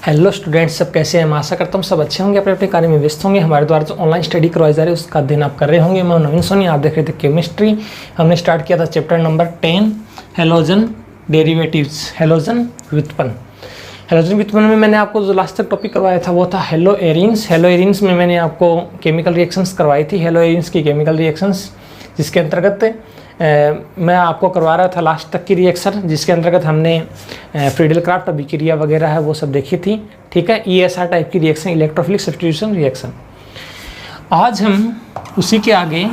Hello students, सब कैसे हैं। मैं आशा करता हूँ सब अच्छे होंगे, अपने अपने कार्य में व्यस्त होंगे। हमारे द्वारा जो ऑनलाइन स्टडी करवाई जा रही है उसका अध्ययन आप कर रहे होंगे। मैं नवीन सोनी, आप देख रहे थे केमिस्ट्री। हमने स्टार्ट किया था chapter number 10 halogen derivatives, halogen व्युत्पन्न। हेलोजन व्युत्पन्न में मैंने आपको जो लास्ट तक टॉपिक करवाया था वो था हेलो एरिन्स। हेलो एरिन्स में मैंने आपको केमिकल रिएक्शंस करवाई थी, हेलो एरिन्स की केमिकल रिएक्शंस, जिसके अंतर्गत मैं आपको करवा रहा था लास्ट तक की रिएक्शन, जिसके अंतर्गत हमने फ्रीडल क्राफ्ट अभिक्रिया वगैरह है वो सब देखी थी। ठीक है, ESR टाइप की रिएक्शन, इलेक्ट्रोफिलिक सब्स्टिट्यूशन रिएक्शन। आज हम उसी के आगे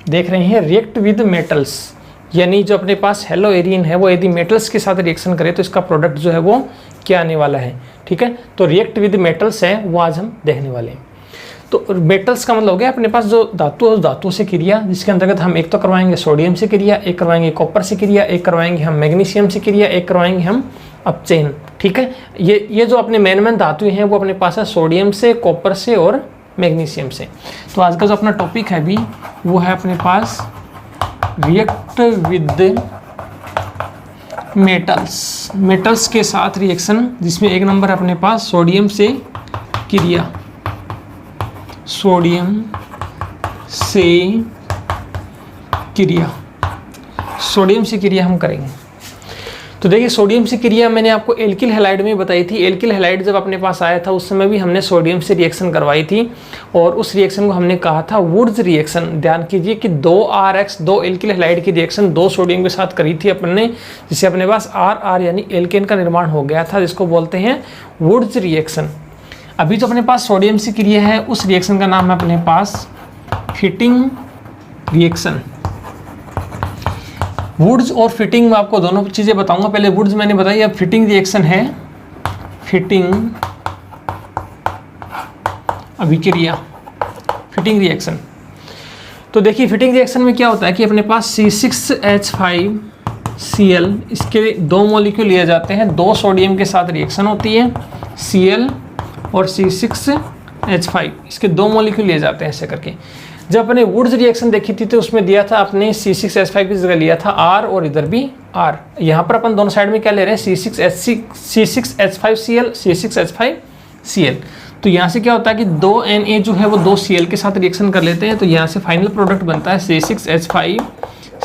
देख रहे हैं रिएक्ट विद मेटल्स, यानी जो अपने पास हेलो एरिन है वो यदि मेटल्स के साथ रिएक्शन करे तो इसका प्रोडक्ट जो है वो क्या आने वाला है। ठीक है, तो रिएक्ट विद मेटल्स है वो आज हम देखने वाले हैं। तो मेटल्स का मतलब हो गया अपने पास जो धातु है उस धातु से क्रिया, जिसके अंतर्गत हम एक तो करवाएंगे सोडियम से क्रिया, एक करवाएंगे कॉपर से क्रिया, एक करवाएंगे हम मैग्नीशियम से क्रिया, एक करवाएंगे हम अपचेन। ठीक है, ये जो अपने मेन धातु हैं वो अपने पास है सोडियम से, कॉपर से और मैग्नीशियम से। तो आज का जो अपना टॉपिक है अभी वो है अपने पास रिएक्ट विद मेटल्स, मेटल्स के साथ रिएक्शन, जिसमें एक नंबर अपने पास सोडियम से क्रिया, सोडियम से क्रिया, सोडियम से क्रिया हम करेंगे। तो देखिए सोडियम से क्रिया मैंने आपको एल्किल हैलाइड में बताई थी। एल्किल हैलाइड जब अपने पास आया था उस समय भी हमने सोडियम से रिएक्शन करवाई थी और उस रिएक्शन को हमने कहा था वुड्स रिएक्शन। ध्यान कीजिए कि 2RX, 2 एल्किल हैलाइड की रिएक्शन 2 सोडियम के साथ करी थी अपन ने, जिससे अपने पास RR यानी एल्केन का निर्माण हो गया था, जिसको बोलते हैं वुड्स रिएक्शन। अभी जो अपने पास सोडियम से क्रिया है उस रिएक्शन का नाम है अपने पास फिटिंग रिएक्शन। वुड्स और फिटिंग में आपको दोनों चीज़ें बताऊंगा। पहले वुड्स मैंने बताई, अब फिटिंग रिएक्शन है, फिटिंग अभिक्रिया, फिटिंग रिएक्शन। तो देखिए फिटिंग रिएक्शन में क्या होता है कि अपने पास C6H5Cl, इसके 2 मॉलिक्यूल लिए जाते हैं, 2 सोडियम के साथ रिएक्शन होती है, Cl और C6H5, इसके 2 मॉलिक्यूल लिए जाते हैं ऐसे करके। जब अपने वुड्स रिएक्शन देखी थी तो उसमें दिया था अपने C6H5 की जगह लिया था R और इधर भी R। यहाँ पर अपन दोनों साइड में क्या ले रहे हैं, C6H5Cl, C6H5Cl। तो यहाँ से क्या होता है कि 2Na जो है वो 2Cl के साथ रिएक्शन कर लेते हैं, तो यहाँ से फाइनल प्रोडक्ट बनता है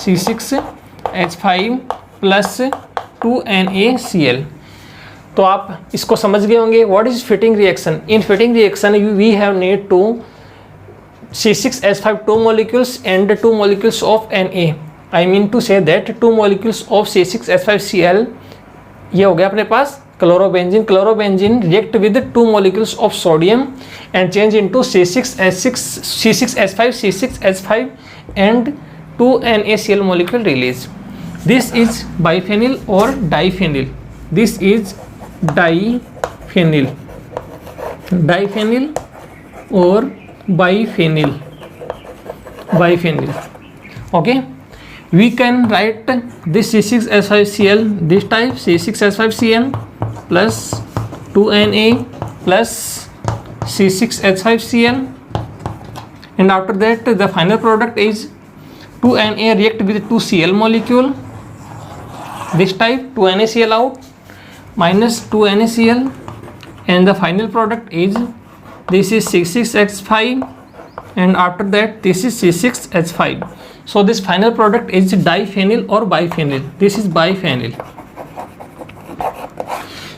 C6H5 प्लस 2NaCl। तो आप इसको समझ गए होंगे। What is fitting reaction? In fitting reaction we have need to C6H5 2 molecules and 2 molecules of Na. I mean to say that 2 molecules of C6H5Cl, ये हो गया अपने पास chlorobenzene. Chlorobenzene react with 2 molecules of sodium and change into C6H5 and 2NaCl molecule release. This is biphenyl or diphenyl. This is diphenyl, diphenyl or biphenyl, biphenyl. Okay, we can write this C6H5Cl this type, C6H5Cl plus 2Na plus C6H5Cl, and after that the final product is 2Na react with 2Cl molecule, this type 2NaCl out minus 2NaCl, and the final product is this is C6H5 and after that this is C6H5. So this final product is diphenyl or biphenyl. This is biphenyl.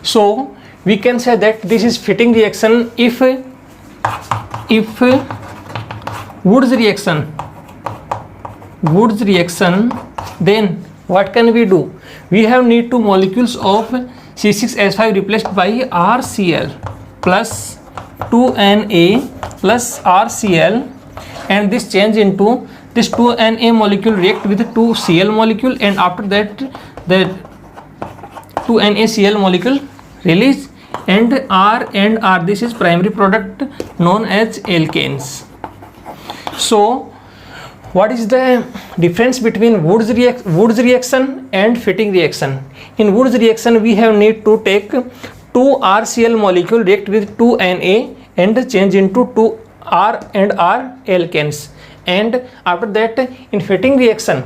So we can say that this is fitting reaction if Woods reaction, then what can we do? We have need 2 molecules of C6H5 replaced by RCl plus 2Na plus RCl, and this change into this 2Na molecule react with 2Cl molecule, and after that the 2NaCl molecule release, and R, this is primary product known as alkanes. So what is the difference between Woods reaction and fitting reaction? In Woods reaction we have need to take 2 RCl molecule react with 2Na and change into 2 R and R alkanes, and after that in fitting reaction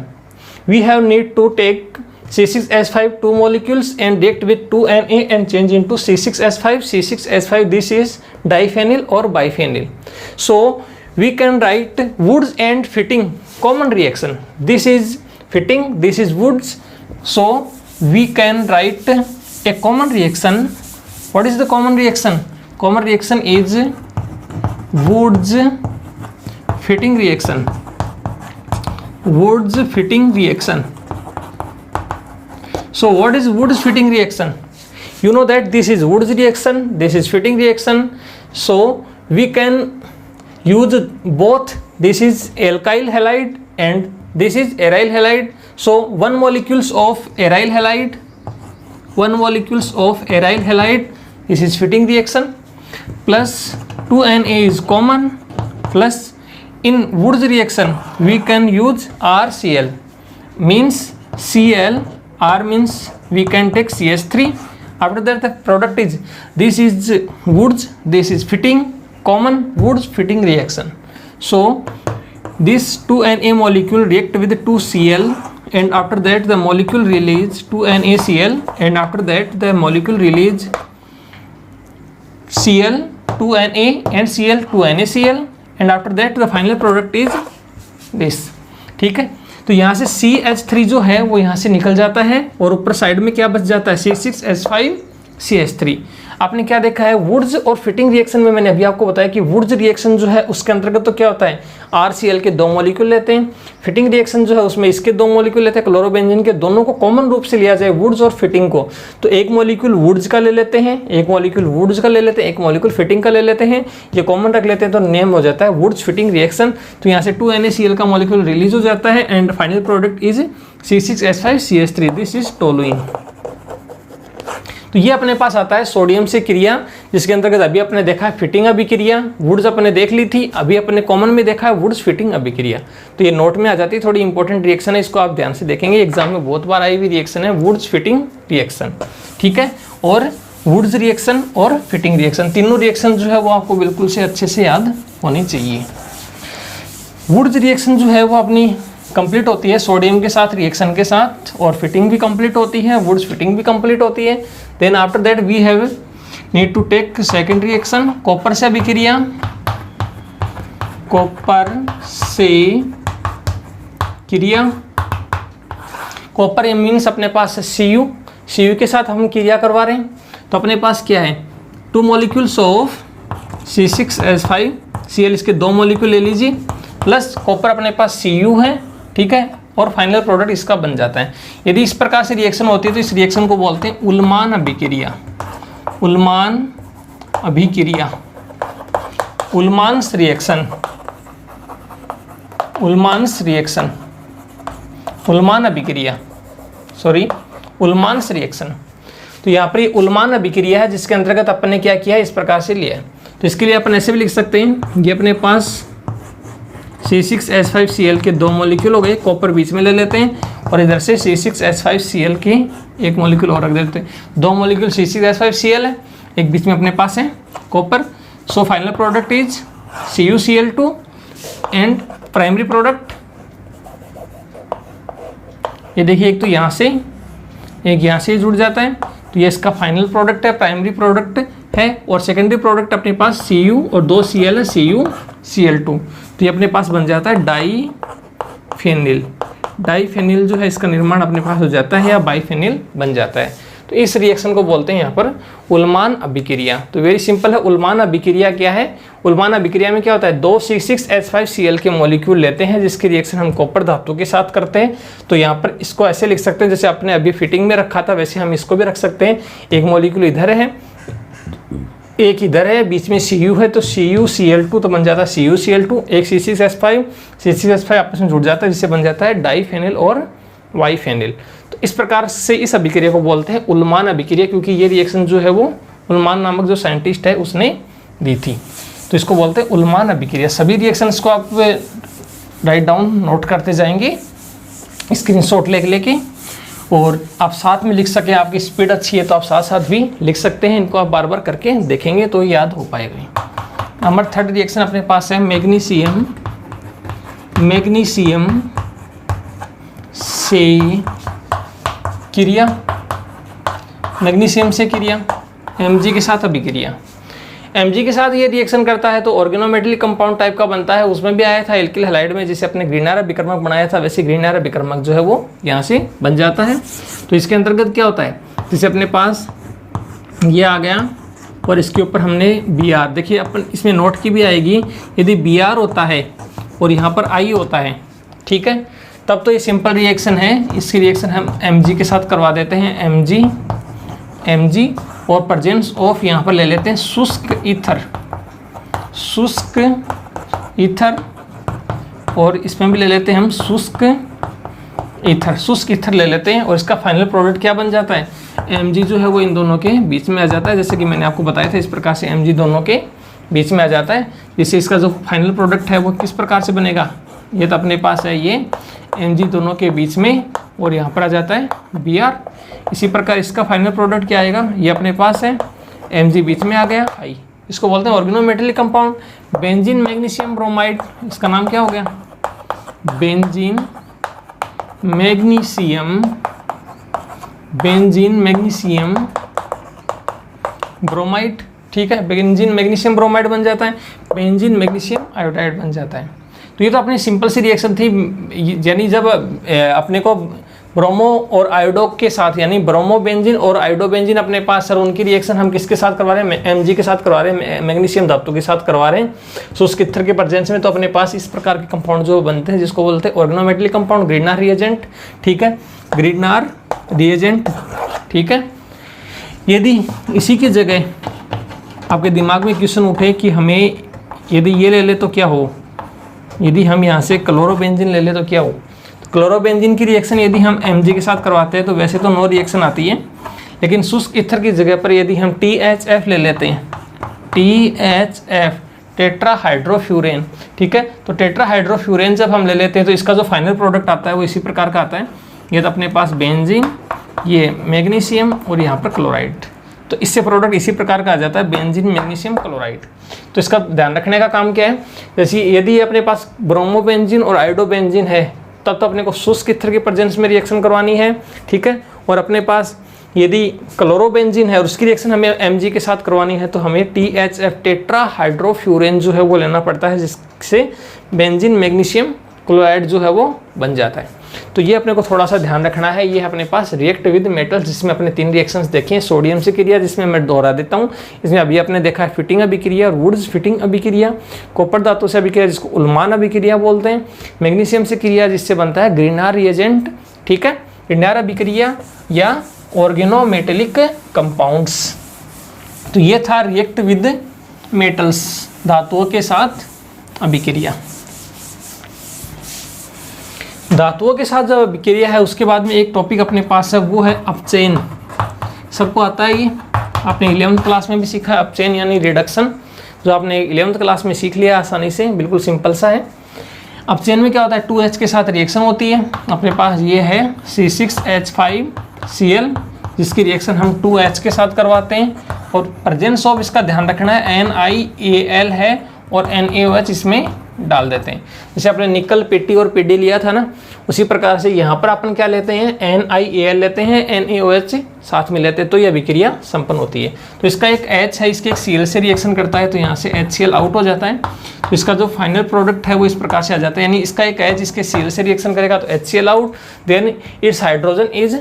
we have need to take C6H5 2 molecules and react with 2Na and change into C6H5. C6H5 this is diphenyl or biphenyl. So we can write Woods and Fitting common reaction. This is Fitting, this is Woods. So we can write a common reaction. What is the common reaction? Common reaction is Woods Fitting reaction. Woods Fitting reaction. So what is Woods Fitting reaction? You know that this is Woods reaction, this is Fitting reaction. So we can use both. This is alkyl halide and this is aryl halide. So 1 molecules of aryl halide, 1 molecules of aryl halide, this is Fitting reaction, plus 2Na is common, plus in Woods reaction we can use RCl, means Cl, R means we can take CH3. After that the product is, this is Woods, this is Fitting, common Woods Fitting reaction. So this 2Na molecule react with 2Cl and after that the molecule release 2NaCl and after that the molecule release Cl, 2Na and Cl, 2NaCl and after that the final product is this. ठीक है, तो यहाँ से CH3 जो है वो यहाँ से निकल जाता है और ऊपर साइड में क्या बच जाता है, C6H5CH3। आपने क्या देखा है, वुड्स और फिटिंग रिएक्शन में मैंने अभी आपको बताया कि वुड्स रिएक्शन जो है उसके अंतर्गत तो क्या होता है, RCl के 2 मॉलिक्यूल लेते हैं। फिटिंग रिएक्शन जो है उसमें इसके 2 मॉलिक्यूल लेते हैं, क्लोरोबेंजीन के। दोनों को कॉमन रूप से लिया जाए वुड्स और फिटिंग को, तो एक मॉलिक्यूल वुड्स का ले लेते हैं, एक मॉलिक्यूल वुड्स का ले लेते हैं, एक मॉलिक्यूल फिटिंग का ले लेते हैं, ये कॉमन रख लेते हैं तो नेम हो जाता है वुड्स फिटिंग रिएक्शन। तो यहाँ से 2NaCl का मॉलिक्यूल रिलीज हो जाता है and final product is C6H5CH3, this is toluene. तो ये अपने पास आता है सोडियम से क्रिया, जिसके अंतर्गत अभी अपने देखा है फिटिंग अभिक्रिया, वुड्स अपने देख ली थी, अभी अपने कॉमन में देखा है वुड्स फिटिंग अभिक्रिया। तो ये नोट में आ जाती है, थोड़ी इंपॉर्टेंट रिएक्शन है, इसको आप ध्यान से देखेंगे, एग्जाम में बहुत बार आई हुई रिएक्शन है वुड्स फिटिंग रिएक्शन। ठीक है, और वुड्स रिएक्शन और फिटिंग रिएक्शन तीनों रिएक्शन जो है वो आपको बिल्कुल से अच्छे से याद होनी चाहिए। वुड्स रिएक्शन जो है वो अपनी कंप्लीट होती है सोडियम के साथ रिएक्शन के साथ, और फिटिंग भी कंप्लीट होती है, वुड्स फिटिंग भी कंप्लीट होती है। Then after that we have need to take second reaction, copper से अभिक्रिया, कॉपर से क्रिया। कॉपर मीन्स अपने पास Cu, Cu के साथ हम क्रिया करवा रहे हैं, तो अपने पास क्या है, 2 मॉलिक्यूल्स ऑफ C6H5Cl, इसके 2 मॉलिक्यूल ले लीजिए, प्लस कॉपर अपने पास Cu है। ठीक है, और फाइनल प्रोडक्ट इसका बन जाता है। यदि इस प्रकार से रिएक्शन होती है तो इस रिएक्शन को बोलते हैं उल्मान अभिक्रिया। उल्मान अभिक्रिया, उल्मांस रिएक्शन, उल्मांस रिएक्शन, उल्मान अभिक्रिया, सॉरी उल्मांस रिएक्शन। तो यहाँ पर ये उल्मान अभिक्रिया है, जिसके अंतर्गत अपन ने क्या किया है, इस प्रकार से लिया है। तो इसके लिए अपन ऐसे भी लिख सकते हैं, ये अपने पास C6H5Cl के 2 मॉलिक्यूल हो गए, कॉपर बीच में ले लेते हैं और इधर से C6H5Cl के एक मॉलिक्यूल और रख देते हैं। 2 मॉलिक्यूल C6H5Cl है, एक बीच में अपने पास है copper. So final product is CuCl2 and primary product, ये देखिए एक तो यहाँ से एक यहाँ से जुड़ जाता है, तो ये इसका फाइनल प्रोडक्ट है, प्राइमरी प्रोडक्ट है। और सेकेंडरी प्रोडक्ट अपने पास Cu और 2 Cl है, CuCl2, तो ये अपने पास बन जाता है डाईफेनिल। डाईफेनिल जो है इसका निर्माण अपने पास हो जाता है या बाईफेनिल बन जाता है। तो इस रिएक्शन को बोलते हैं यहाँ पर उल्मान अभिक्रिया। तो वेरी सिंपल है, उल्मान अभिक्रिया क्या है। उल्मान अभिक्रिया में क्या होता है, 2 C6H5Cl के मॉलिक्यूल लेते हैं, जिसकी रिएक्शन हम कॉपर धातु के साथ करते हैं। तो यहाँ पर इसको ऐसे लिख सकते हैं, जैसे आपने अभी फिटिंग में रखा था वैसे हम इसको भी रख सकते हैं। एक मॉलिक्यूल इधर है, एक इधर है, बीच में Cu है, तो CuCl2 तो बन जाता है CuCl2। एक C6H5 आपस में जुड़ जाता है, जिससे बन जाता है डाईफेनिल और वाईफेनिल। तो इस प्रकार से इस अभिक्रिया को बोलते हैं उल्मान अभिक्रिया, क्योंकि ये रिएक्शन जो है वो उल्मान नामक जो साइंटिस्ट है उसने दी थी। तो इसको बोलते हैं उल्मान अभिक्रिया। सभी रिएक्शंस को आप राइट डाउन नोट करते जाएंगे स्क्रीनशॉट लेके, और आप साथ में लिख सके, आपकी स्पीड अच्छी है तो आप साथ साथ भी लिख सकते हैं। इनको आप बार बार करके देखेंगे तो याद हो पाएगा। नंबर 3 रिएक्शन अपने पास है मैग्नीशियम, मैग्नीशियम से क्रिया, मैग्नीशियम से क्रिया, Mg के साथ अभिक्रिया। Mg के साथ ये रिएक्शन करता है तो ऑर्गेनोमेटेलिक कंपाउंड टाइप का बनता है। उसमें भी आया था एल्किल हैलाइड में, जिसे अपने ग्रीनर अभिकर्मक बनाया था, वैसे ग्रीनर अभिकर्मक जो है वो यहाँ से बन जाता है। तो इसके अंतर्गत क्या होता है, जैसे अपने पास ये आ गया और इसके ऊपर हमने Br, देखिए अपन इसमें नोट की भी आएगी, यदि Br होता है और यहाँ पर I होता है, ठीक है, तब तो ये सिंपल रिएक्शन है। इसकी रिएक्शन हम Mg के साथ करवा देते हैं, Mg और प्रेजेंस ऑफ यहाँ पर ले लेते हैं शुष्क ईथर, और इसमें भी ले लेते हैं हम शुष्क ईथर ले लेते हैं, और इसका फाइनल प्रोडक्ट क्या बन जाता है, Mg जो है वो इन दोनों के बीच में आ जाता है। जैसे कि मैंने आपको बताया था, इस प्रकार से Mg दोनों के बीच में आ जाता है। जिससे इसका जो फाइनल प्रोडक्ट है वो किस प्रकार से बनेगा, ये तो अपने पास है ये Mg दोनों के बीच में, और यहाँ पर आ जाता है Br। इसी प्रकार इसका फाइनल प्रोडक्ट क्या आएगा, ये अपने पास है Mg बीच में आ गया I, इसको बोलते हैं organometallic compound. Benzene magnesium bromide, इसका नाम क्या हो गया, बेंजीन मैग्नीशियम ब्रोमाइड, ठीक है, बेंजीन मैग्नीशियम ब्रोमाइड बन जाता है, बेंजीन मैग्नीशियम आयोडाइड बन जाता है। तो ये तो अपनी सिंपल सी रिएक्शन थी, यानी जब अपने को ब्रोमो और आयोडो के साथ, यानी ब्रोमो बेंजीन और आयोडो बेंजीन अपने पास, सर उनकी रिएक्शन हम किसके साथ करवा रहे हैं, Mg के साथ करवा रहे हैं, मैग्नीशियम धातु के साथ करवा रहे हैं शुष्क ईथर के प्रेजेंस में। तो अपने पास इस प्रकार के कंपाउंड जो बनते हैं, जिसको बोलते हैं ऑर्गेनोमेटेलिक कंपाउंड, ग्रीनर रिएजेंट, ठीक है, ग्रीनर रिएजेंट, ठीक है। यदि इसी की जगह आपके दिमाग में क्वेश्चन उठे कि हमें यदि ये ले ले तो क्या हो, यदि हम यहाँ से क्लोरोबेंजीन ले ले तो क्या हो, तो क्लोरोबेंजीन की रिएक्शन यदि हम Mg के साथ करवाते हैं तो वैसे तो नो रिएक्शन आती है, लेकिन शुष्क ईथर की जगह पर यदि हम THF ले लेते हैं, THF टेट्राहाइड्रोफ्यूरेन, ठीक है, तो टेट्राहाइड्रोफ्यूरेन जब हम ले लेते हैं तो इसका जो फाइनल प्रोडक्ट आता है वो इसी प्रकार का आता है। ये तो अपने पास बेंजीन, ये मैग्नीशियम और यहाँ पर क्लोराइड, तो इससे प्रोडक्ट इसी प्रकार का आ जाता है, बेंजीन मैग्नीशियम क्लोराइड। तो इसका ध्यान रखने का काम क्या है, जैसे यदि अपने पास ब्रोमोबेंजीन और आयोडोबेंजीन है तब तो अपने को शुष्क ईथर के प्रेजेंस में रिएक्शन करवानी है, ठीक है, और अपने पास यदि क्लोरोबेंजीन है और उसकी रिएक्शन हमें Mg के साथ करवानी है तो हमें THF टेट्राहाइड्रोफ्यूरेन जो है वो लेना पड़ता है, जिससे बेंजीन मैग्नीशियम क्लोराइड जो है वो बन जाता है। तो ये अपने को थोड़ा सा ध्यान रखना है। ये अपने पास रिएक्ट विद मेटल्स, जिसमें अपने 3 रिएक्शंस देखे हैं। सोडियम से क्रिया, जिसमें मैं दोहरा देता हूँ, इसमें अभी अपने देखा है फिटिंग अभिक्रिया, वुड्स फिटिंग अभिक्रिया, कॉपर धातु से अभिक्रिया जिसको उल्मान अभिक्रिया बोलते हैं, मैग्नीशियम से क्रिया जिससे बनता है ग्रीनर रिएजेंट, ठीक है, ग्रीनर अभिक्रिया या ऑर्गेनोमेटेलिक कंपाउंड्स। तो ये था रिएक्ट विद मेटल्स, धातुओं के साथ अभिक्रिया। धातुओं के साथ जब अभिक्रिया है उसके बाद में एक टॉपिक अपने पास है, वो है अपचयन। सबको आता है ये, आपने 11th क्लास में भी सीखा है अपचयन यानी रिडक्शन, जो आपने 11th क्लास में सीख लिया आसानी से, बिल्कुल सिंपल सा है। अपचयन में क्या होता है, 2H के साथ रिएक्शन होती है। अपने पास ये है C6H5Cl, जिसकी रिएक्शन हम 2H के साथ करवाते हैं, और प्रेजेंस ऑफ इसका ध्यान रखना है NiAl है और NaOH इसमें डाल देते हैं। जैसे आपने निकल Pt और Pd लिया था ना, उसी प्रकार से यहाँ पर अपन क्या लेते हैं, NiAl लेते हैं, NaOH साथ में लेते हैं, तो यह अभिक्रिया संपन्न होती है। तो इसका एक H है, इसके एक Cl से रिएक्शन करता है, तो यहाँ से HCl आउट हो जाता है। तो इसका जो फाइनल प्रोडक्ट है वो इस प्रकार से आ जाता है, यानी इसका एक H इसके Cl से रिएक्शन करेगा तो HCl out, then its hydrogen is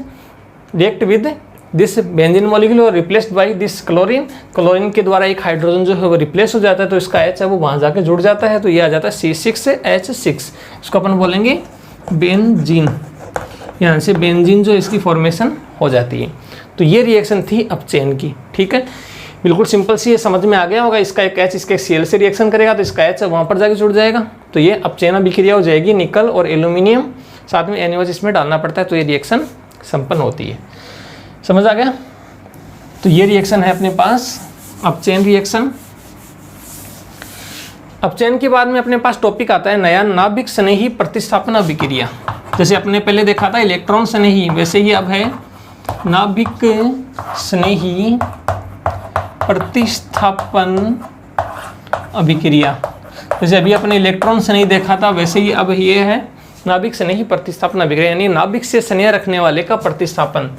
react with this benzene molecule और replaced by this chlorine, chlorine के द्वारा एक हाइड्रोजन जो है वो रिप्लेस हो जाता है, तो इसका H है वो वहाँ जाके जुड़ जाता है, तो ये आ जाता है C6H6, इसको अपन बोलेंगे बेंजीन। यहाँ से बेंजीन जो इसकी फॉर्मेशन हो जाती है। तो ये रिएक्शन थी अपचयन की, ठीक है, बिल्कुल सिंपल सी, ये समझ में आ गया होगा। इसका एक H इसके Cl से रिएक्शन करेगा तो इसका H वहाँ पर जाके जुड़ जाएगा, तो ये अपचयन अभिक्रिया हो जाएगी। निकल और एल्यूमिनियम साथ में NaOH इसमें डालना पड़ता है, तो ये रिएक्शन संपन्न होती है। समझ आ गया। तो ये रिएक्शन है अपने पास अपचयन रिएक्शन। अपचयन के बाद में अपने पास टॉपिक आता है नया, नाभिक स्नेही प्रतिस्थापन अभिक्रिया। जैसे अपने पहले देखा था इलेक्ट्रॉन स्नेही, वैसे ही अब है नाभिक स्नेही प्रतिस्थापन अभिक्रिया। जैसे अभी अपने इलेक्ट्रॉन स्नेही देखा था, वैसे ही अब ये है नाभिक स्नेही प्रतिस्थापन अभिक्रिया, यानी नाभिक से स्नेह रखने वाले का प्रतिस्थापन,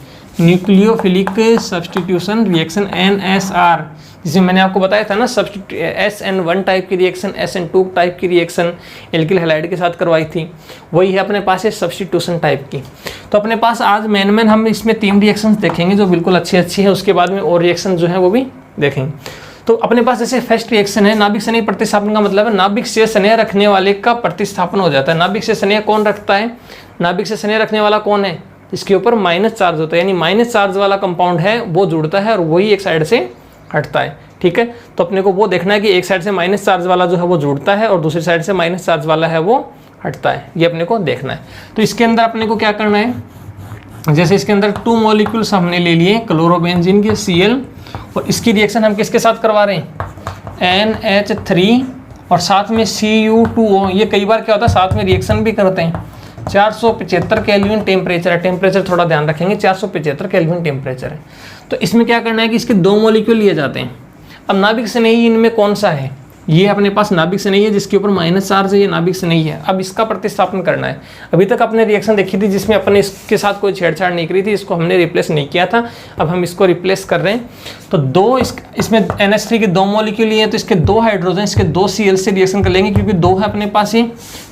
न्यूक्लियोफिलिक सब्स्टिट्यूशन रिएक्शन NSR, जिसमें मैंने आपको बताया था ना SN1 टाइप की रिएक्शन, SN2 टाइप की रिएक्शन एल्किल हैलाइड के साथ करवाई थी, वही है अपने पास है सब्स्टिट्यूशन टाइप की। तो अपने पास आज मेन हम इसमें 3 रिएक्शंस देखेंगे जो बिल्कुल अच्छी है, उसके बाद में और रिएक्शन जो है वो भी देखेंगे। तो अपने पास जैसे फर्स्ट रिएक्शन है नाभिक स्नेही प्रतिस्थापन का मतलब है नाभिक से स्नेह रखने वाले का प्रतिस्थापन हो जाता है। नाभिक से स्नेह कौन रखता है? नाभिक से स्नेह रखने वाला कौन है? इसके ऊपर माइनस चार्ज होता है, यानी माइनस चार्ज वाला कंपाउंड है वो जुड़ता है और वही एक साइड से हटता है। ठीक है, तो अपने को वो देखना है कि एक साइड से माइनस चार्ज वाला जो है वो जुड़ता है और दूसरी साइड से माइनस चार्ज वाला है वो हटता है, ये अपने को देखना है। तो इसके अंदर अपने को क्या करना है, जैसे इसके अंदर 2 मॉलिक्यूल्स हमने ले लिए क्लोरोबेंजीन के Cl, और इसकी रिएक्शन हम किसके साथ करवा रहे हैं? NH3 और साथ में Cu2O। ये कई बार क्या होता है साथ में रिएक्शन भी करते हैं। 475 केल्विन टेम्परेचर है, टेम्परेचर थोड़ा ध्यान रखेंगे, 475 केल्विन टेम्परेचर है। तो इसमें क्या करना है कि इसके 2 मॉलिक्यूल लिए जाते हैं। अब नाभिक स्नेही इनमें कौन सा है? ये अपने पास नाभिक स्नेही है जिसके ऊपर माइनस चार्ज है, ये नाभिक स्नेही है। अब इसका प्रतिस्थापन करना है। अभी तक अपने रिएक्शन देखी थी जिसमें अपने इसके साथ कोई छेड़छाड़ नहीं करी थी, इसको हमने रिप्लेस नहीं किया था, अब हम इसको रिप्लेस कर रहे हैं। तो इसमें NH3 के 2 मॉलिक्यूल लिए हैं, तो इसके 2 हाइड्रोजन इसके 2 Cl से रिएक्शन कर लेंगे क्योंकि 2 है अपने पास ही,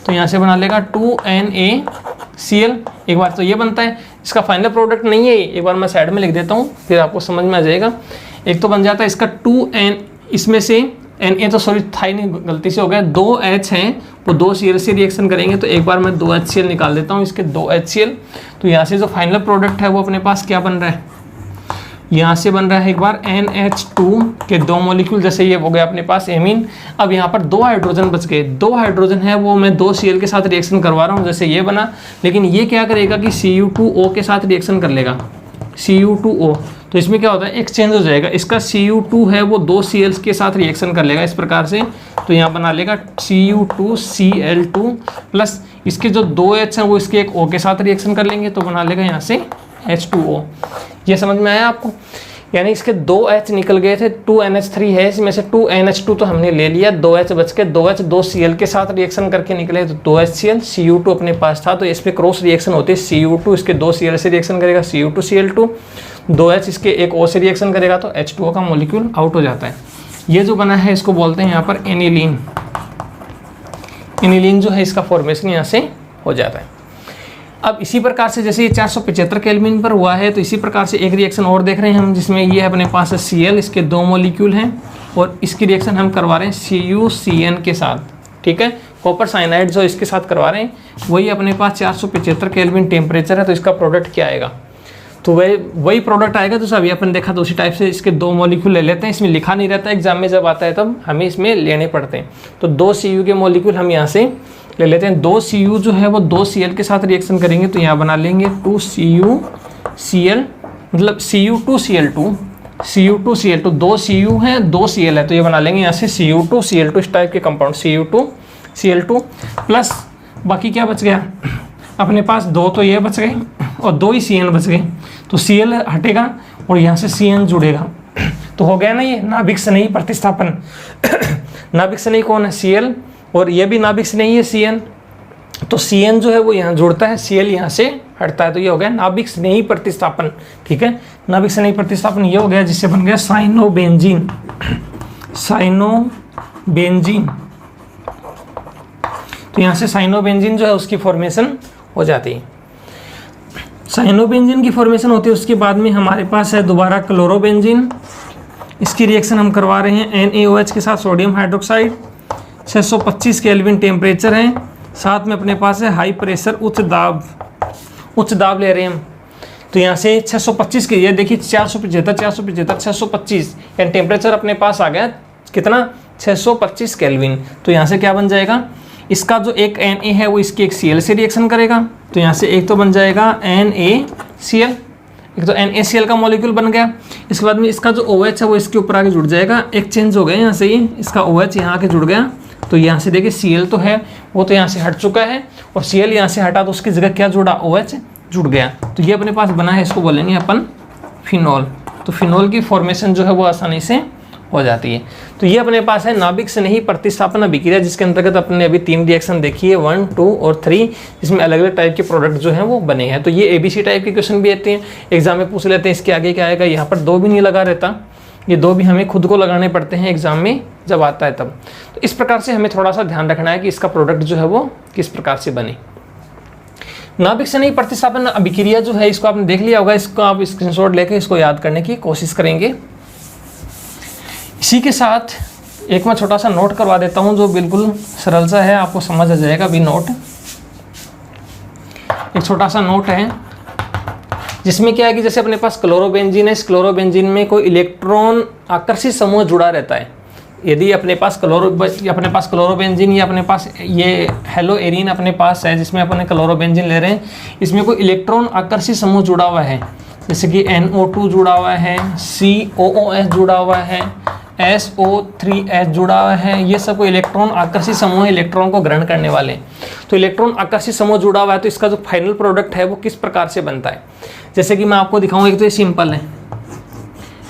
तो यहाँ से बना लेगा 2NaCl। एक बार तो ये बनता है, इसका फाइनल प्रोडक्ट नहीं है, एक बार मैं साइड में लिख देता हूँ फिर आपको समझ में आ जाएगा। एक तो बन जाता है इसका 2N, इसमें से Na तो सॉरी था ही नहीं, गलती से हो गया, 2H हैं वो 2 Cl से रिएक्शन करेंगे, तो एक बार मैं 2HCl निकाल देता हूँ, इसके 2HCl। तो यहाँ से जो फाइनल प्रोडक्ट है वो अपने पास क्या बन रहा है, यहाँ से बन रहा है एक बार NH2 के 2 मॉलिक्यूल, जैसे ये हो गया अपने पास एमीन। अब यहाँ पर 2 हाइड्रोजन बच गए, 2 हाइड्रोजन है वो मैं 2 Cl के साथ रिएक्शन करवा रहा हूँ, जैसे ये बना। लेकिन ये क्या करेगा कि Cu2O के साथ रिएक्शन कर लेगा, Cu2O। तो इसमें क्या होता है, एक चेंज हो जाएगा, इसका Cu2 है वो 2 Cl के साथ रिएक्शन कर लेगा इस प्रकार से, तो यहाँ बना लेगा Cu2Cl2 प्लस इसके जो 2H हैं वो इसके एक O के साथ रिएक्शन कर लेंगे, तो बना लेगा यहाँ से H2O। ये समझ में आया आपको? यानी इसके 2H निकल गए थे, 2NH3 है, इसमें से 2NH2 तो हमने ले लिया, 2H बच के 2H 2 Cl के साथ रिएक्शन करके निकले, तो 2HCl, Cu2 अपने पास था, तो इसमें क्रॉस रिएक्शन होती है, Cu2 इसके 2 Cl से रिएक्शन करेगा, Cu2Cl2, 2H इसके एक O से रिएक्शन करेगा, तो H2O का मॉलिक्यूल आउट हो जाता है। ये जो बना है इसको बोलते हैं यहाँ पर एनिलीन। एनिलीन जो है इसका फॉर्मेशन यहाँ से हो जाता है। अब इसी प्रकार से जैसे ये 475 केल्विन पर हुआ है, तो इसी प्रकार से एक रिएक्शन और देख रहे हैं हम, जिसमें ये अपने पास है Cl, इसके 2 मॉलिक्यूल हैं और इसकी रिएक्शन हम करवा रहे हैं CuCN के साथ। ठीक है, कॉपर साइनाइड जो इसके साथ करवा रहे हैं वही अपने पास 475 केल्विन टेम्परेचर है, तो इसका प्रोडक्ट क्या आएगा, तो वही प्रोडक्ट आएगा। तो अभी अपन देखा तो उसी टाइप से इसके 2 मॉलिक्यूल ले लेते हैं, इसमें लिखा नहीं रहता, एग्जाम में जब आता है तब हमें इसमें लेने पड़ते हैं। तो 2 Cu के मॉलिक्यूल हम यहाँ से ले लेते हैं, 2 Cu जो है वो 2 Cl के साथ रिएक्शन करेंगे, तो यहाँ बना लेंगे 2CuCl, मतलब Cu2Cl2, Cu2Cl2, 2 Cu है 2 Cl है, तो ये बना लेंगे यहाँ से Cu2Cl2, इस टाइप के कंपाउंड Cu2Cl2 प्लस बाकी क्या बच गया अपने पास, 2 तो ये बच गए और 2 ही Cn बच गए, तो Cl हटेगा और यहाँ से Cn जुड़ेगा, तो हो गया ना ये नाभिक स्नेही प्रतिस्थापन। नाभिक स्नेही कौन है? Cl, और ये भी नाभिक स्नेही है Cn, तो Cn जो है वो यहाँ जुड़ता है, Cl यहाँ से हटता है, तो ये हो गया नाभिक स्नेही प्रतिस्थापन। ठीक है, नाभिक स्नेही प्रतिस्थापन ये हो गया, जिससे बन गया साइनोबेंजीन। साइनोबेंजीन, तो यहाँ से साइनोबेंजीन जो है उसकी फॉर्मेशन हो जाती है। साइनोबेंजीन की फॉर्मेशन होती है, उसके बाद में हमारे पास है दोबारा क्लोरोबेंजीन। इसकी रिएक्शन हम करवा रहे हैं NaOH के साथ सोडियम हाइड्रोक्साइड, 625 केल्विन टेम्परेचर है, साथ में अपने पास है हाई प्रेशर उच्च दाब ले रहे हैं हम। तो यहाँ से 625 के, ये देखिए 475 625, यानी टेम्परेचर अपने पास आ गया कितना, 625 केल्विन। तो यहाँ से क्या बन जाएगा, इसका जो एक Na है वो इसके एक Cl से रिएक्शन करेगा, तो यहाँ से एक तो बन जाएगा NaCl, एक तो NaCl का मॉलिक्यूल बन गया। इसके बाद में इसका जो OH है वो इसके ऊपर आके जुड़ जाएगा, एक चेंज हो गया यहाँ से, ये इसका OH यहाँ आके जुड़ गया, तो यहाँ से देखिए Cl तो है वो तो यहाँ से हट चुका है, और Cl यहाँ से हटा तो उसकी जगह क्या जुड़ा, OH जुड़ गया। तो ये अपने पास बना है, इसको बोलेंगे अपन फिनॉल। तो फिनॉल की फॉर्मेशन जो है वो आसानी से हो जाती है। तो ये अपने पास है नाभिक से नहीं प्रतिस्थापन अभिक्रिया, जिसके अंतर्गत अपने अभी 3 रिएक्शन देखी है, 1, 2 और 3, जिसमें अलग अलग टाइप के प्रोडक्ट जो हैं वो बने हैं। तो ये ABC टाइप के क्वेश्चन भी आते हैं, एग्जाम में पूछ लेते हैं इसके आगे क्या आएगा। यहाँ पर 2 भी नहीं लगा रहता, ये 2 भी हमें खुद को लगाने पड़ते हैं एग्जाम में जब आता है तब। तो इस प्रकार से हमें थोड़ा सा ध्यान रखना है कि इसका प्रोडक्ट जो है वो किस प्रकार से बने। नाभिक से नहीं प्रतिस्थापन अभिक्रिया जो है इसको आपने देख लिया होगा, इसको आप स्क्रीनशॉट लेके इसको याद करने की कोशिश करेंगे। इसी के साथ एक मैं छोटा सा नोट करवा देता हूं जो बिल्कुल सरल सा है, आपको समझ आ जाएगा अभी नोट। एक छोटा सा नोट है जिसमें क्या है कि जैसे अपने पास क्लोरोबेंजीन है, इस क्लोरोबेंजीन में कोई इलेक्ट्रॉन आकर्षित समूह जुड़ा रहता है। यदि अपने पास क्लोरोबेंजीन या अपने पास ये हेलोएरीन अपने पास है जिसमें अपने क्लोरोबेंजीन ले रहे हैं, इसमें कोई इलेक्ट्रॉन आकर्षित समूह जुड़ा हुआ है, जैसे कि NO2 जुड़ा हुआ है, COOS जुड़ा हुआ है, SO3H जुड़ा हुआ है, ये सब कोई इलेक्ट्रॉन आकर्षित समूह है, इलेक्ट्रॉन को ग्रहण करने वाले। तो इलेक्ट्रॉन आकर्षित समूह जुड़ा हुआ है, तो इसका जो फाइनल प्रोडक्ट है वो किस प्रकार से बनता है, जैसे कि मैं आपको दिखाऊंगा। एक तो ये सिंपल है,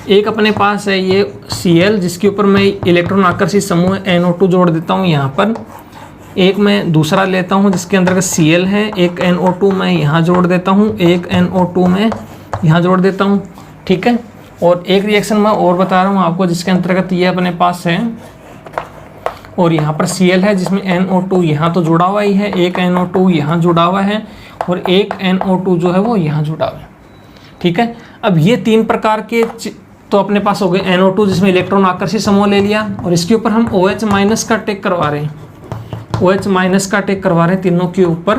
एक अपने पास है ये Cl जिसके ऊपर मैं इलेक्ट्रॉन आकर्षित समूह NO2 जोड़ देता हूँ यहाँ पर। एक मैं दूसरा लेता हूँ जिसके अंतर्गत Cl है, एक NO2 मैं यहाँ जोड़ देता हूँ, एक NO2 मैं यहाँ जोड़ देता हूँ, ठीक है। और एक रिएक्शन मैं और बता रहा हूँ आपको जिसके अंतर्गत ये अपने पास है और यहाँ पर Cl है जिसमें NO2 यहाँ तो जुड़ा हुआ ही है, एक NO2 यहाँ जुड़ा हुआ है और एक NO2 जो है वो यहाँ जुड़ा हुआ है, ठीक है। अब ये 3 प्रकार के तो अपने पास हो गए NO2 जिसमें इलेक्ट्रॉन आकर्षित समूह ले लिया, और इसके ऊपर हम OH माइनस का टेक करवा रहे हैं, OH माइनस का टेक करवा रहे हैं तीनों के ऊपर।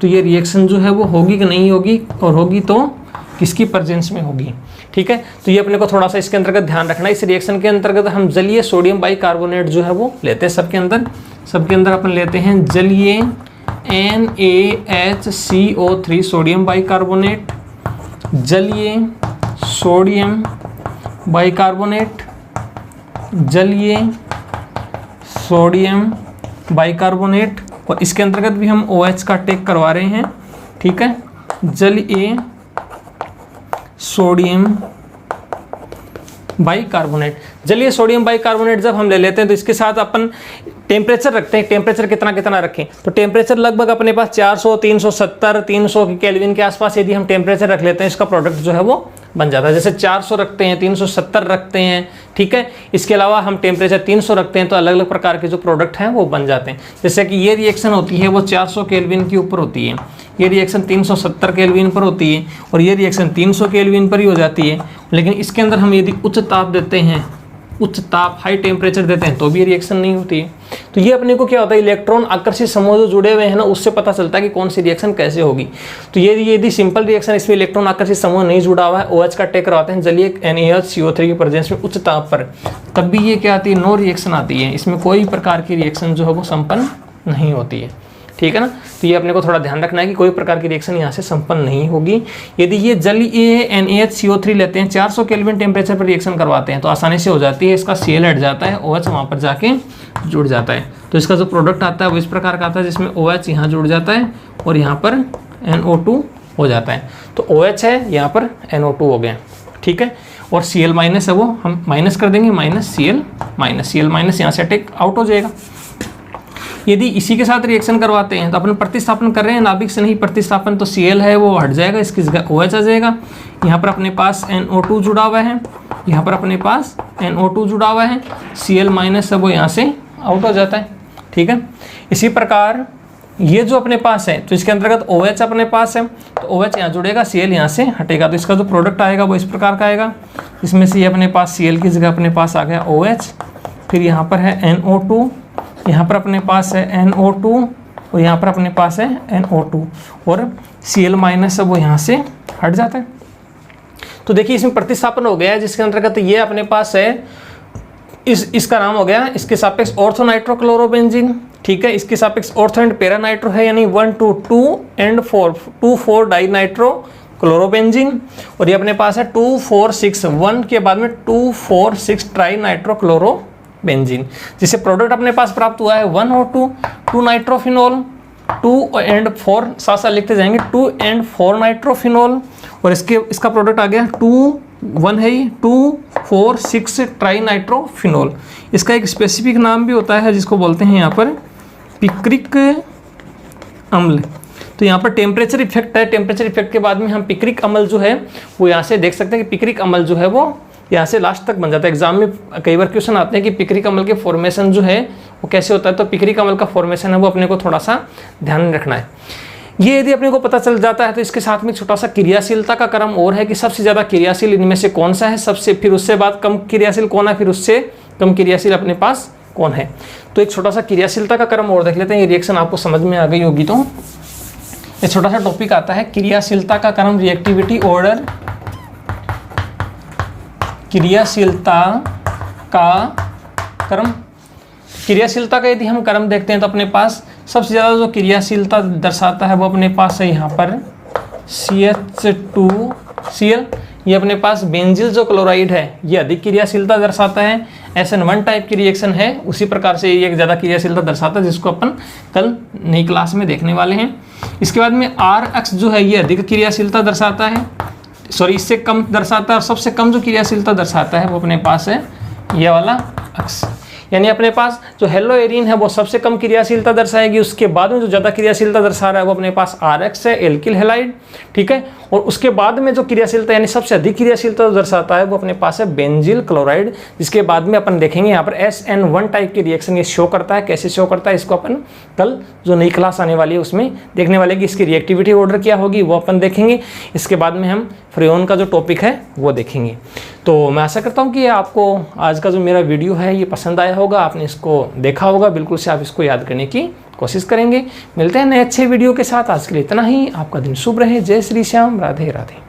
तो ये रिएक्शन जो है वो होगी कि नहीं होगी, और होगी तो किसकी प्रेजेंस में होगी, ठीक है। तो ये अपने को थोड़ा सा इसके अंतर्गत ध्यान रखना है। इस रिएक्शन के अंतर्गत हम जलीय सोडियम बाइकार्बोनेट जो है वो लेते हैं, सबके अंदर अपन लेते हैं जलीय NaHCO3 सोडियम बाइकार्बोनेट, जलीय सोडियम बाइकार्बोनेट, जलीय सोडियम बाइकार्बोनेट, और इसके अंतर्गत भी हम OH का टेक करवा रहे हैं, ठीक है। जलीय सोडियम बाइकार्बोनेट, जलीय सोडियम बाइकार्बोनेट जब हम ले लेते हैं तो इसके साथ अपन टेम्परेचर रखते हैं। टेम्परेचर कितना रखें, तो टेम्परेचर लगभग अपने पास 400, 370, 300 केल्विन के आसपास यदि हम टेम्परेचर रख लेते हैं, इसका प्रोडक्ट जो है वो बन जाता है। जैसे 400 रखते हैं, 370 रखते हैं, ठीक है। इसके अलावा हम टेम्परेचर 300 रखते हैं तो अलग अलग प्रकार के जो प्रोडक्ट हैं वो बन जाते हैं। जैसे कि ये रिएक्शन होती है वो 400 केल्विन के ऊपर होती है, ये रिएक्शन 370 केल्विन पर होती है, और ये रिएक्शन 300 केल्विन पर ही हो जाती है। लेकिन इसके अंदर हम यदि उच्च ताप देते हैं, उच्च ताप हाई टेम्परेचर देते हैं तो भी रिएक्शन नहीं होती है। तो ये अपने को क्या होता है, इलेक्ट्रॉन आकर्षित समूह जो जुड़े हुए हैं ना, उससे पता चलता है कि कौन सी रिएक्शन कैसे होगी। तो ये यदि सिंपल रिएक्शन इसमें इलेक्ट्रॉन आकर्षित समूह नहीं जुड़ा हुआ है, OH का टेक करवाते हैं जलीय NaHCO3 की प्रेजेंस में उच्च ताप पर, तब भी ये क्या आती है, नो रिएक्शन आती है। इसमें कोई प्रकार की रिएक्शन जो है वो संपन्न नहीं होती है, ठीक है ना। तो ये अपने को थोड़ा ध्यान रखना है कि कोई प्रकार की रिएक्शन यहाँ से संपन्न नहीं होगी। यदि ये जलीय NaHCO3 लेते हैं, 400 केल्विन टेम्परेचर पर रिएक्शन करवाते हैं तो आसानी से हो जाती है। इसका Cl हट जाता है, OH वहाँ पर जाके जुड़ जाता है, तो इसका जो प्रोडक्ट आता है वो इस प्रकार का आता है जिसमें OH यहाँ जुड़ जाता है और यहाँ पर NO2 हो जाता है। तो OH है, यहाँ पर NO2 हो गया, ठीक है। और Cl माइनस है वो हम माइनस कर देंगे, माइनस Cl माइनस यहाँ से अटैक आउट हो जाएगा। यदि इसी के साथ रिएक्शन करवाते हैं तो अपन प्रतिस्थापन कर रहे हैं, नाभिक से नहीं प्रतिस्थापन, तो Cl है वो हट जाएगा, इसकी जगह OH आ जाएगा। यहाँ पर अपने पास NO2 जुड़ा हुआ है, यहाँ पर अपने पास NO2 जुड़ा हुआ है, Cl माइनस है वो यहाँ से आउट हो जाता है, ठीक है। इसी प्रकार ये जो अपने पास है तो इसके अंतर्गत OH अपने पास है, तो OH यहाँ जुड़ेगा, Cl यहाँ से हटेगा, तो इसका जो प्रोडक्ट आएगा वो इस प्रकार का आएगा। इसमें से ये अपने पास Cl की जगह अपने पास आ गया OH, फिर यहाँ पर है NO2, यहाँ पर अपने पास है NO2 और यहाँ पर अपने पास है NO2, और Cl माइनस है वो यहाँ से हट जाता है। तो देखिए इसमें प्रतिस्थापन हो गया है, जिसके अंतर्गत ये अपने पास है, इसका नाम हो गया इसके सापेक्ष ऑर्थो नाइट्रोक्लोरोबेंजीन, ठीक है। इसके सापेक्ष ऑर्थो एंड पैरा नाइट्रो है, यानी 1 to 2 and 4 di nitro chlorobenzene, और ये अपने पास है 2,4,6 1 के बाद में 2,4,6 ट्राई नाइट्रोक्लोरोबेंजीन, जिससे प्रोडक्ट अपने पास प्राप्त हुआ है 1 और 2 नाइट्रोफिनॉल, 2 and 4 साथ साथ लिखते जाएंगे, 2 and 4 नाइट्रोफिनॉल, और इसका प्रोडक्ट आ गया 2 1 है 2 4,6 ट्राइनाइट्रोफिनोल। इसका एक स्पेसिफिक नाम भी होता है जिसको बोलते हैं यहाँ पर पिक्रिक अम्ल। तो यहाँ पर टेम्परेचर इफेक्ट है, टेम्परेचर इफेक्ट के बाद में हम पिक्रिक अम्ल जो है वो यहाँ से देख सकते हैं कि पिक्रिक अम्ल जो है वो यहाँ से लास्ट तक बन जाता है। एग्जाम में कई बार क्वेश्चन आते हैं कि पिक्रिक अम्ल के फॉर्मेशन जो है वो कैसे होता है, तो पिक्रिक अम्ल का फॉर्मेशन है वो अपने को थोड़ा सा ध्यान में रखना है। ये यदि अपने को पता चल जाता है तो इसके साथ में छोटा सा क्रियाशीलता का क्रम और है कि सबसे ज़्यादा क्रियाशील इनमें से कौन सा है, सबसे फिर उससे बाद कम क्रियाशील कौन है, फिर उससे कम क्रियाशील अपने पास कौन है। तो एक छोटा सा क्रियाशीलता का क्रम और देख लेते हैं। ये रिएक्शन आपको समझ में आ गई होगी। तो ये छोटा सा टॉपिक आता है क्रियाशीलता का क्रम, रिएक्टिविटी ऑर्डर, क्रियाशीलता का क्रम। क्रियाशीलता का यदि हम क्रम देखते हैं तो अपने पास सबसे ज़्यादा जो क्रियाशीलता दर्शाता है वो अपने पास है यहाँ पर CH2Cl। ये अपने पास बेंजिल जो क्लोराइड है ये अधिक क्रियाशीलता दर्शाता है। SN1 टाइप की रिएक्शन है, उसी प्रकार से ये एक ज़्यादा क्रियाशीलता दर्शाता है जिसको अपन कल नई क्लास में देखने वाले हैं। इसके बाद में RX जो है ये अधिक क्रियाशीलता दर्शाता है, सॉरी इससे कम दर्शाता है, और सबसे कम जो क्रियाशीलता दर्शाता है वो अपने पास है ये वाला अक्स। यानी अपने पास जो हेलोएरिन है वो सबसे कम क्रियाशीलता दर्शाएगी, उसके बाद में जो ज़्यादा क्रियाशीलता दर्शा रहा है वो अपने पास RX है, एल्किल हैलाइड, ठीक है। और उसके बाद में जो क्रियाशीलता यानी सबसे अधिक क्रियाशीलता दर्शाता है वो अपने पास है बेंजिल क्लोराइड, जिसके बाद में अपन देखेंगे यहाँ पर SN1 टाइप की रिएक्शन ये शो करता है। कैसे शो करता है इसको अपन कल जो नई क्लास आने वाली है उसमें देखने वाले कि इसकी रिएक्टिविटी ऑर्डर क्या होगी वो अपन देखेंगे। इसके बाद में हम फ्रेओन का जो टॉपिक है वो देखेंगे। तो मैं आशा करता हूँ कि आपको आज का जो मेरा वीडियो है ये पसंद आया होगा, आपने इसको देखा होगा, बिल्कुल से आप इसको याद करने की कोशिश करेंगे। मिलते हैं नए अच्छे वीडियो के साथ। आज के लिए इतना ही। आपका दिन शुभ रहे। जय श्री श्याम। राधे राधे।